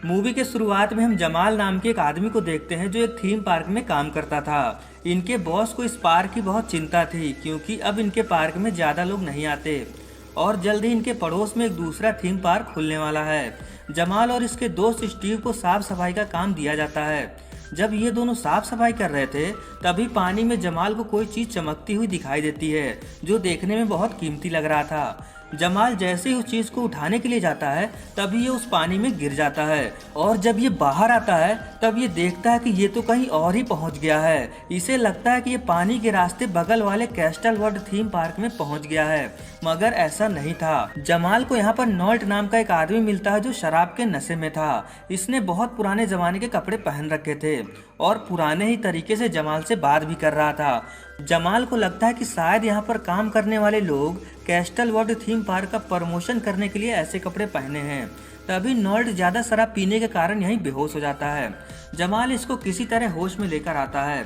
Movie के शुरुआत में हम जमाल नाम के एक आदमी को देखते हैं जो एक थीम पार्क में काम करता था। इनके बॉस को इस पार्क की बहुत चिंता थी क्योंकि अब इनके पार्क में ज़्यादा लोग नहीं आते और जल्द ही इनके पड़ोस में एक दूसरा थीम पार्क खुलने वाला है। जमाल और इसके दोस्त स्टीव को साफ सफाई का काम दिया जाता है। जब ये दोनों साफ सफाई कर रहे थे तभी पानी में जमाल को कोई चीज़ चमकती हुई दिखाई देती है जो देखने में बहुत कीमती लग रहा था। जमाल जैसे ही उस चीज़ को उठाने के लिए जाता है तभी ये उस पानी में गिर जाता है और जब ये बाहर आता है तब ये देखता है कि ये तो कहीं और ही पहुंच गया है। इसे लगता है कि ये पानी के रास्ते बगल वाले कैस्टल वर्ल्ड थीम पार्क में पहुंच गया है, मगर ऐसा नहीं था। जमाल को यहाँ पर नॉल्ट नाम का एक आदमी मिलता है जो शराब के नशे में था। इसने बहुत पुराने जमाने के कपड़े पहन रखे थे और पुराने ही तरीके से जमाल से बात भी कर रहा था। जमाल को लगता है कि शायद यहाँ पर काम करने वाले लोग कैस्टल वर्ल्ड थीम पार्क का प्रमोशन करने के लिए ऐसे कपड़े पहने हैं। तभी नॉल्ट ज्यादा शराब पीने के कारण यहीं बेहोश हो जाता है। जमाल इसको किसी तरह होश में लेकर आता है।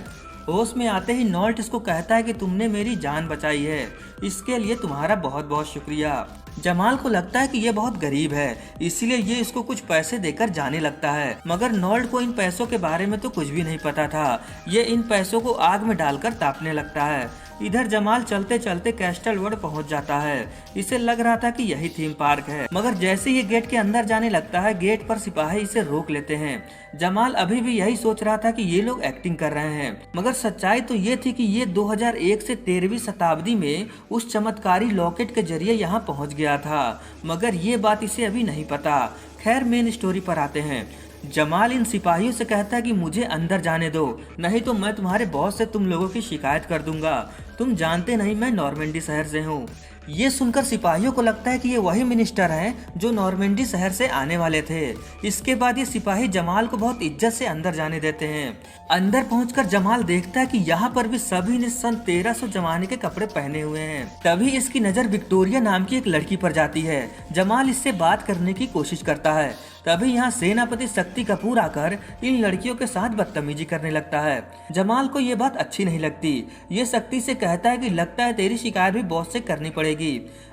होश में आते ही नॉल्ट इसको कहता है कि तुमने मेरी जान बचाई है, इसके लिए तुम्हारा बहुत बहुत शुक्रिया। जमाल को लगता है कि ये बहुत गरीब है, इसलिए ये इसको कुछ पैसे देकर जाने लगता है, मगर नॉल्ट को इन पैसों के बारे में तो कुछ भी नहीं पता था। ये इन पैसों को आग में डालकर तापने लगता है। इधर जमाल चलते चलते कैस्टल वर्ल्ड पहुंच जाता है। इसे लग रहा था कि यही थीम पार्क है, मगर जैसे ही गेट के अंदर जाने लगता है गेट पर सिपाही इसे रोक लेते हैं। जमाल अभी भी यही सोच रहा था कि ये लोग एक्टिंग कर रहे हैं, मगर सच्चाई तो ये थी कि ये 2001 से 13वीं शताब्दी में उस चमत्कारी लॉकेट के जरिए यहाँ पहुँच गया था, मगर ये बात इसे अभी नहीं पता। खैर मेन स्टोरी पर आते हैं। जमाल इन सिपाहियों से कहता है कि मुझे अंदर जाने दो, नहीं तो मैं तुम्हारे बॉस से तुम लोगों की शिकायत कर दूंगा। तुम जानते नहीं मैं नॉर्मेंडी शहर से हूँ। ये सुनकर सिपाहियों को लगता है कि ये वही मिनिस्टर हैं जो नॉर्मेंडी शहर से आने वाले थे। इसके बाद ये सिपाही जमाल को बहुत इज्जत से अंदर जाने देते हैं। अंदर पहुंचकर जमाल देखता है कि यहाँ पर भी सभी ने सन 1300 जमाने के कपड़े पहने हुए हैं। तभी इसकी नजर विक्टोरिया नाम की एक लड़की पर जाती है। जमाल इससे बात करने की कोशिश करता है। तभी यहाँ सेनापति शक्ति कपूर आकर इन लड़कियों के साथ बदतमीजी करने लगता है। जमाल को ये बात अच्छी नहीं लगती। ये शक्ति से कहता है कि लगता है तेरी शिकायत भी बॉस से करनी पड़ेगी।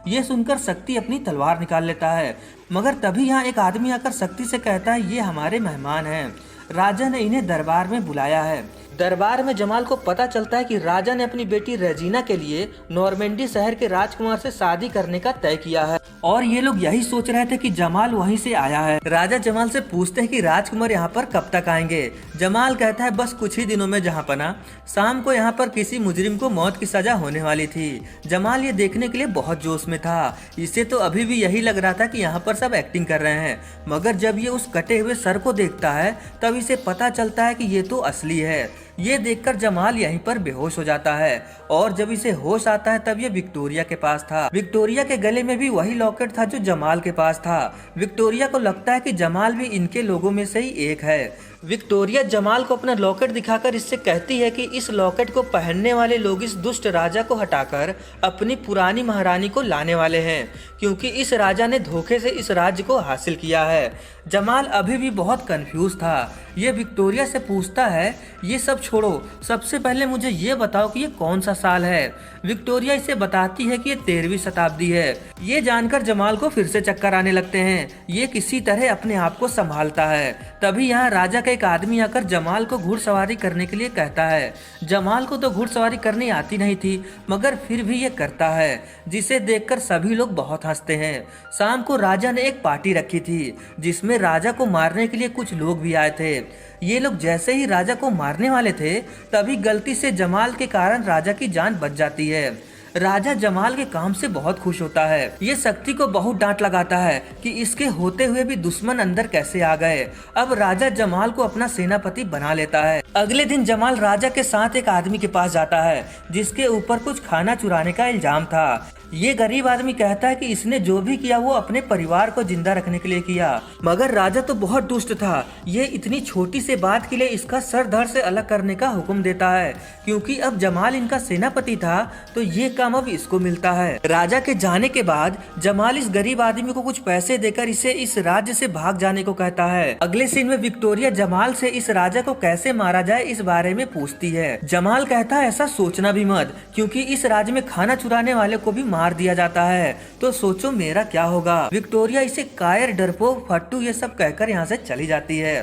ये सुनकर शक्ति अपनी तलवार निकाल लेता है, मगर तभी यहाँ एक आदमी आकर शक्ति से कहता है ये हमारे मेहमान हैं, राजा ने इन्हें दरबार में बुलाया है। दरबार में जमाल को पता चलता है कि राजा ने अपनी बेटी रेजिना के लिए नॉर्मेंडी शहर के राजकुमार से शादी करने का तय किया है और ये लोग यही सोच रहे थे कि जमाल वहीं से आया है। राजा जमाल से पूछते हैं कि राजकुमार यहाँ पर कब तक आएंगे। जमाल कहता है बस कुछ ही दिनों में जहाँपना। शाम को यहाँ पर किसी मुजरिम को मौत की सजा होने वाली थी। जमाल ये देखने के लिए बहुत जोश में था। इसे तो अभी भी यही लग रहा था कि यहाँ पर सब एक्टिंग कर रहे हैं, मगर जब ये उस कटे हुए सर को देखता है तब इसे पता चलता है कि ये तो असली है। ये देखकर जमाल यहीं पर बेहोश हो जाता है और जब इसे होश आता है तब ये विक्टोरिया के पास था। विक्टोरिया के गले में भी वही लॉकेट था जो जमाल के पास था। विक्टोरिया को लगता है कि जमाल भी इनके लोगों में से ही एक है। विक्टोरिया जमाल को अपना लॉकेट दिखाकर इससे कहती है कि इस लॉकेट को पहनने वाले लोग इस दुष्ट राजा को हटाकर अपनी पुरानी महारानी को लाने वाले हैं, क्योंकि इस राजा ने धोखे से इस राज्य को हासिल किया है। जमाल अभी भी बहुत कंफ्यूज था। ये विक्टोरिया से पूछता है ये सब छोड़ो, सबसे पहले मुझे ये बताओ कि ये कौन सा साल है। विक्टोरिया इसे बताती है कि ये 13वीं शताब्दी है। ये जानकर जमाल को फिर से चक्कर आने लगते हैं। ये किसी तरह अपने आप को संभालता है। तभी यहाँ राजा का एक आदमी आकर जमाल को घुड़सवारी करने के लिए कहता है। जमाल को तो घुड़सवारी करनी आती नहीं थी, मगर फिर भी ये करता है, जिसे देखकर सभी लोग बहुत हंसते हैं। शाम को राजा ने एक पार्टी रखी थी जिसमें राजा को मारने के लिए कुछ लोग भी आए थे। ये लोग जैसे ही राजा को मारने वाले थे तभी गलती से जमाल के कारण राजा की जान बच जाती है। राजा जमाल के काम से बहुत खुश होता है। ये शक्ति को बहुत डांट लगाता है कि इसके होते हुए भी दुश्मन अंदर कैसे आ गए। अब राजा जमाल को अपना सेनापति बना लेता है। अगले दिन जमाल राजा के साथ एक आदमी के पास जाता है जिसके ऊपर कुछ खाना चुराने का इल्जाम था। ये गरीब आदमी कहता है कि इसने जो भी किया वो अपने परिवार को जिंदा रखने के लिए किया, मगर राजा तो बहुत दुष्ट था। ये इतनी छोटी से बात के लिए इसका सर धड़ से अलग करने का हुक्म देता है। क्योंकि अब जमाल इनका सेनापति था तो ये काम काम अब इसको मिलता है। राजा के जाने के बाद जमाल इस गरीब आदमी को कुछ पैसे देकर इसे इस राज्य से भाग जाने को कहता है। अगले सीन में विक्टोरिया जमाल से इस राजा को कैसे मारा जाए इस बारे में पूछती है। जमाल कहता है ऐसा सोचना भी मत, क्योंकि इस राज्य में खाना चुराने वाले को भी मार दिया जाता है, तो सोचो मेरा क्या होगा। विक्टोरिया इसे कायर, डरपोक, फट्टू ये सब कहकर यहाँ से चली जाती है।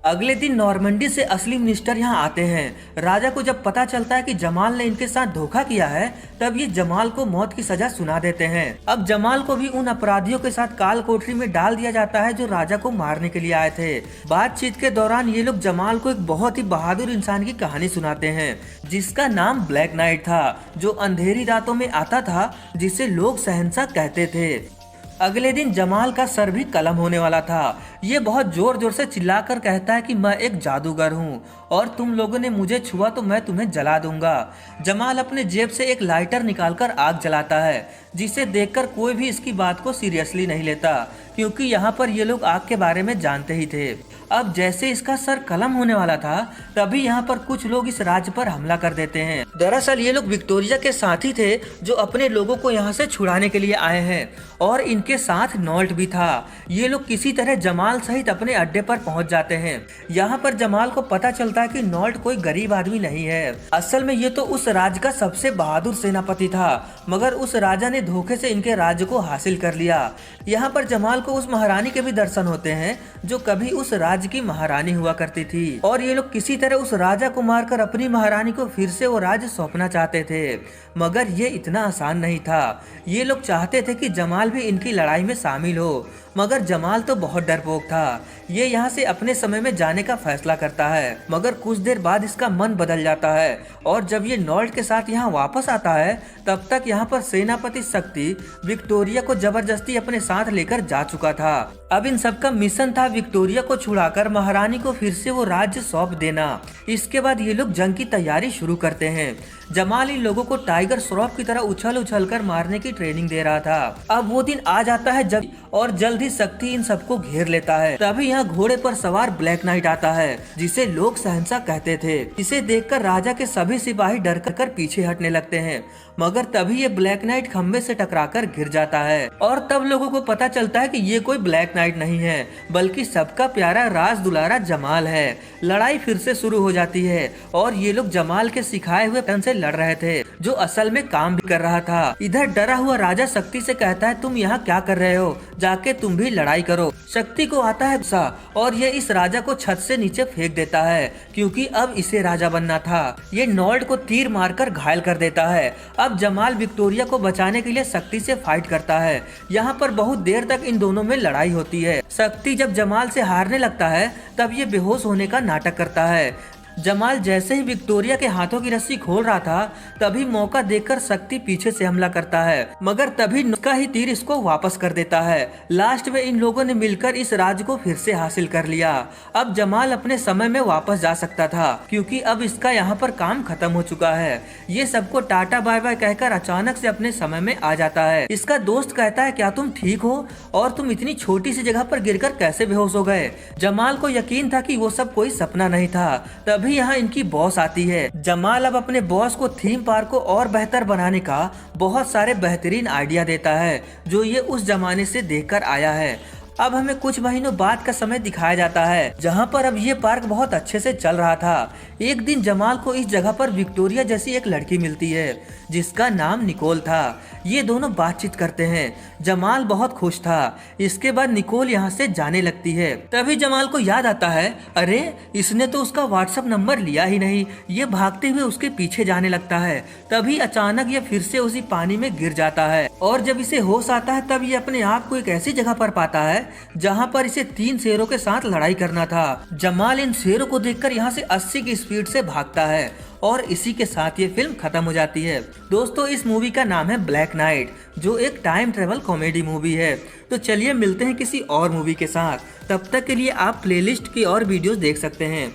अगले दिन नॉर्मंडी से असली मिनिस्टर यहाँ आते हैं। राजा को जब पता चलता है कि जमाल ने इनके साथ धोखा किया है, तब ये जमाल को मौत की सजा सुना देते हैं। अब जमाल को भी उन अपराधियों के साथ काल कोठरी में डाल दिया जाता है जो राजा को मारने के लिए आए थे। बातचीत के दौरान ये लोग जमाल को एक बहुत ही बहादुर इंसान की कहानी सुनाते हैं, जिसका नाम ब्लैक नाइट था, जो अंधेरी रातों में आता था, जिसे लोग शहंशाह कहते थे। अगले दिन जमाल का सर भी कलम होने वाला था। ये बहुत जोर जोर से चिल्लाकर कहता है कि मैं एक जादूगर हूँ और तुम लोगों ने मुझे छुआ तो मैं तुम्हें जला दूंगा। जमाल अपने जेब से एक लाइटर निकालकर आग जलाता है, जिसे देखकर कोई भी इसकी बात को सीरियसली नहीं लेता, क्योंकि यहाँ पर ये लोग आग के बारे में जानते ही थे। अब जैसे इसका सर कलम होने वाला था, तभी यहाँ पर कुछ लोग इस राज्य पर हमला कर देते हैं। दरअसल ये लोग विक्टोरिया के साथी थे, जो अपने लोगों को यहाँ से छुड़ाने के लिए आए हैं, और इनके साथ नॉल्ट भी था। ये लोग किसी तरह जमाल सहित अपने अड्डे पर पहुँच जाते हैं। यहाँ पर जमाल को पता चलता है कि नॉल्ट कोई गरीब आदमी नहीं है, असल में ये तो उस राज्य का सबसे बहादुर सेनापति था, मगर उस राजा ने धोखे से इनके राज्य को हासिल कर लिया। यहाँ पर जमाल को उस महारानी के भी दर्शन होते हैं, जो कभी उस राज्य की महारानी हुआ करती थी, और ये लोग किसी तरह उस राजा को मारकर अपनी महारानी को फिर से वो राज्य सौंपना चाहते थे, मगर ये इतना आसान नहीं था। ये लोग चाहते थे कि जमाल भी इनकी लड़ाई में शामिल हो, मगर जमाल तो बहुत डरपोक था। ये यहाँ से अपने समय में जाने का फैसला करता है, मगर कुछ देर बाद इसका मन बदल जाता है, और जब ये नॉल्ट के साथ यहाँ वापस आता है, तब तक यहाँ पर सेनापति शक्ति विक्टोरिया को जबरदस्ती अपने साथ लेकर जा चुका था। अब इन सबका मिशन था विक्टोरिया को छुड़ाकर महारानी को फिर से वो राज्य सौंप देना। इसके बाद ये लोग जंग की तैयारी शुरू करते हैं। जमाल इन लोगों को टाइगर श्रॉफ की तरह उछल उछल कर मारने की ट्रेनिंग दे रहा था। अब वो दिन आ जाता है जब और जल्द ही शक्ति इन सबको घेर लेता है। तभी यहाँ घोड़े पर सवार ब्लैक नाइट आता है, जिसे लोग शहंशाह कहते थे। इसे देखकर राजा के सभी सिपाही डर कर पीछे हटने लगते हैं, मगर तभी ये ब्लैक नाइट खंबे से टकराकर गिर जाता है, और तब लोगों को पता चलता है कि ये कोई ब्लैक नाइट नहीं है, बल्कि सबका प्यारा राज दुलारा जमाल है। लड़ाई फिर से शुरू हो जाती है, और ये लोग जमाल के सिखाए हुए प्लान से लड़ रहे थे, जो असल में काम भी कर रहा था। इधर डरा हुआ राजा शक्ति से कहता है, तुम यहाँ क्या कर रहे हो, जाके तुम भी लड़ाई करो। शक्ति को आता है गुस्सा, और ये इस राजा को छत से नीचे फेंक देता है, क्योंकि अब इसे राजा बनना था। ये नॉल्ट को तीर मारकर घायल कर देता है। अब जमाल विक्टोरिया को बचाने के लिए शक्ति से फाइट करता है। यहाँ पर बहुत देर तक इन दोनों में लड़ाई होती है। शक्ति जब जमाल से हारने लगता है, तब ये बेहोश होने का नाटक करता है। जमाल जैसे ही विक्टोरिया के हाथों की रस्सी खोल रहा था, तभी मौका देखकर शक्ति पीछे से हमला करता है, मगर तभी उसका ही तीर इसको वापस कर देता है। लास्ट में इन लोगों ने मिलकर इस राज्य को फिर से हासिल कर लिया। अब जमाल अपने समय में वापस जा सकता था, क्योंकि अब इसका यहाँ पर काम खत्म हो चुका है। ये सबको टाटा बाय बाय कहकर अचानक से अपने समय में आ जाता है। इसका दोस्त कहता है, क्या तुम ठीक हो, और तुम इतनी छोटी सी जगह पर गिरकर कैसे बेहोश हो गए। जमाल को यकीन था कि वो सब कोई सपना नहीं था। तभी यहाँ इनकी बॉस आती है। जमाल अब अपने बॉस को थीम पार्क को और बेहतर बनाने का बहुत सारे बेहतरीन आइडिया देता है, जो ये उस जमाने से देखकर आया है। अब हमें कुछ महीनों बाद का समय दिखाया जाता है, जहाँ पर अब ये पार्क बहुत अच्छे से चल रहा था। एक दिन जमाल को इस जगह पर विक्टोरिया जैसी एक लड़की मिलती है, जिसका नाम निकोल था। ये दोनों बातचीत करते हैं। जमाल बहुत खुश था। इसके बाद निकोल यहाँ से जाने लगती है। तभी जमाल को याद आता है, अरे इसने तो उसका व्हाट्सएप नंबर लिया ही नहीं। ये भागते हुए उसके पीछे जाने लगता है। तभी अचानक ये फिर से उसी पानी में गिर जाता है, और जब इसे होश आता है, तब ये अपने आप को एक ऐसी जगह पर पाता है जहाँ पर इसे 3 शेरों के साथ लड़ाई करना था। जमाल इन शेरों को देखकर यहाँ से 80 की स्पीड से भागता है, और इसी के साथ ये फिल्म खत्म हो जाती है। दोस्तों, इस मूवी का नाम है ब्लैक नाइट, जो एक टाइम ट्रेवल कॉमेडी मूवी है। तो चलिए मिलते हैं किसी और मूवी के साथ। तब तक के लिए आप प्लेलिस्ट की और वीडियोस देख सकते हैं।